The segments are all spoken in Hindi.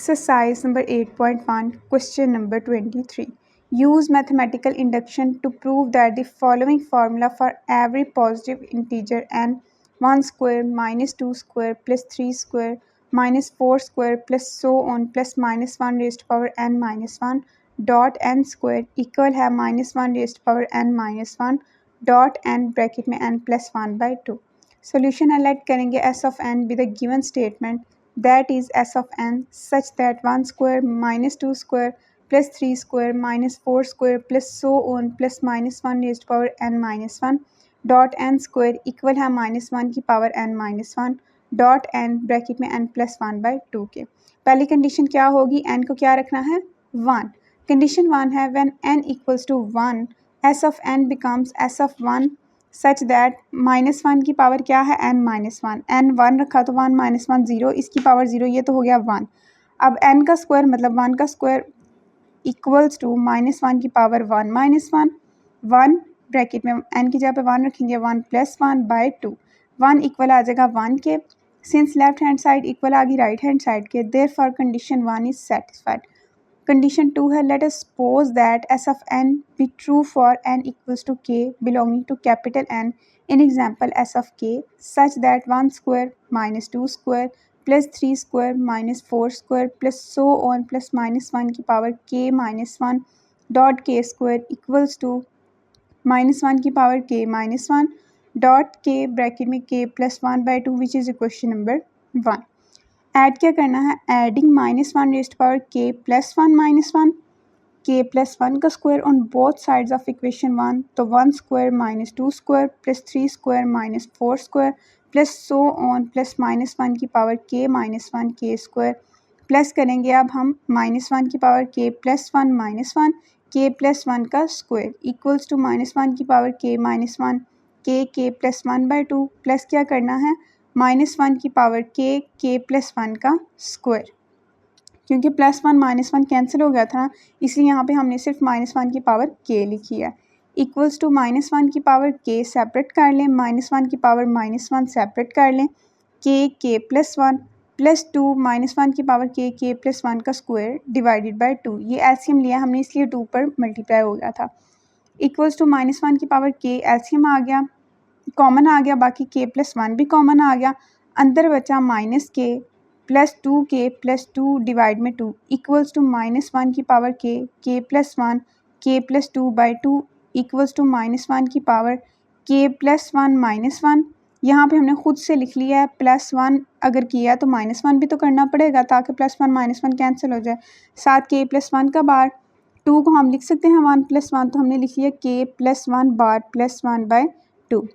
Exercise number 8.1, question number 23. Use mathematical induction to prove that the following formula for every positive integer n 1 square minus 2 square plus 3 square minus 4 square plus so on plus minus 1 raised to power n minus 1 dot n square equal है minus 1 raised to power n minus 1 dot n bracket में n plus 1 by 2. Solution highlight करेंगे s of n with the given statement that is s of n such that 1 square minus 2 square plus 3 square minus 4 square plus so on plus minus 1 raised to power n minus 1 dot n square equal है minus 1 की power n minus 1 dot n bracket में n plus 1 by 2 के. पहली कंडीशन क्या होगी, n को क्या रखना है 1. कंडीशन 1 है when n equals to 1 s of n becomes s of 1 such that minus 1 की पावर क्या है n माइनस 1. n 1 रखा तो 1 माइनस 1 0, इसकी पावर 0, ये तो हो गया 1. अब n का स्क्वायर मतलब 1 का स्क्वायर इक्वल्स टू माइनस 1 की पावर 1 माइनस 1 1 ब्रैकेट में n की जगह पे 1 रखेंगे 1 प्लस 1 बाई 2. 1 इक्वल आ जाएगा 1 के. Since left hand side equal आ गई राइट हैंड साइड के, therefore condition 1 is satisfied. Condition 2 है let us suppose that s of n be true for n equals to k belonging to capital N in example s of k such that 1 square minus 2 square plus 3 square minus 4 square plus so on plus minus 1 की power k minus 1 dot k square equals to minus 1 की power k minus 1 dot k bracket में k plus 1 by 2 which is equation number 1. Add क्या करना है, एडिंग माइनस 1 रेज़्ड पावर के प्लस 1 माइनस 1 के प्लस 1 का square on both sides of equation 1, तो 1 square minus 2 square plus 3 square minus 4 square plus so on plus minus 1 की पावर के माइनस 1 के स्क्वायर प्लस करेंगे अब हम माइनस 1 की पावर के प्लस 1 माइनस 1 के प्लस 1 का स्क्वायर इक्वल्स टू माइनस 1 की पावर के माइनस 1 के प्लस 1 बाई 2 प्लस क्या करना है माइनस 1 की पावर के प्लस 1 का स्क्वायर. क्योंकि प्लस 1 माइनस 1 कैंसिल हो गया था इसलिए यहाँ पे हमने सिर्फ माइनस 1 की पावर के लिखी है. इक्वल्स टू माइनस 1 की पावर के सेपरेट कर लें, माइनस 1 की पावर माइनस 1 सेपरेट कर लें, के प्लस 1 प्लस 2 माइनस 1 की पावर के प्लस 1 का स्क्वायर डिवाइडेड बाई 2. ये एलसीएम लिया हमने इसलिए 2 पर मल्टीप्लाई हो गया था. इक्वल्स टू माइनस 1 की पावर के एलसीएम आ गया, कॉमन आ गया, बाकी के प्लस 1 भी कॉमन आ गया, अंदर बचा माइनस के प्लस 2 के प्लस 2 डिवाइड में 2 इक्वल्स टू माइनस 1 की पावर के प्लस 1 के plus 2 by 2 equals to minus 1 की पावर के प्लस 1 माइनस 1. यहाँ पे हमने खुद से लिख लिया है प्लस 1 अगर किया तो माइनस 1 भी तो करना पड़ेगा ताकि प्लस 1 माइनस 1 कैंसिल हो जाए. साथ के प्लस 1 का बार 2 को हम लिख सकते हैं 1 प्लस 1, तो हमने लिख लिया के प्लस 1 बार प्लस 1 बाई 2.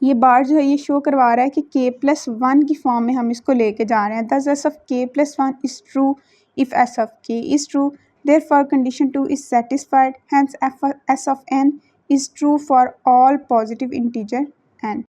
ये बार जो है ये शो करवा रहा है कि के प्लस 1 की फॉर्म में हम इसको लेके जा रहे हैं. Thus S of K plus 1 is true if S of K is true, therefore condition 2 is satisfied, hence S of N is true for all positive integer N.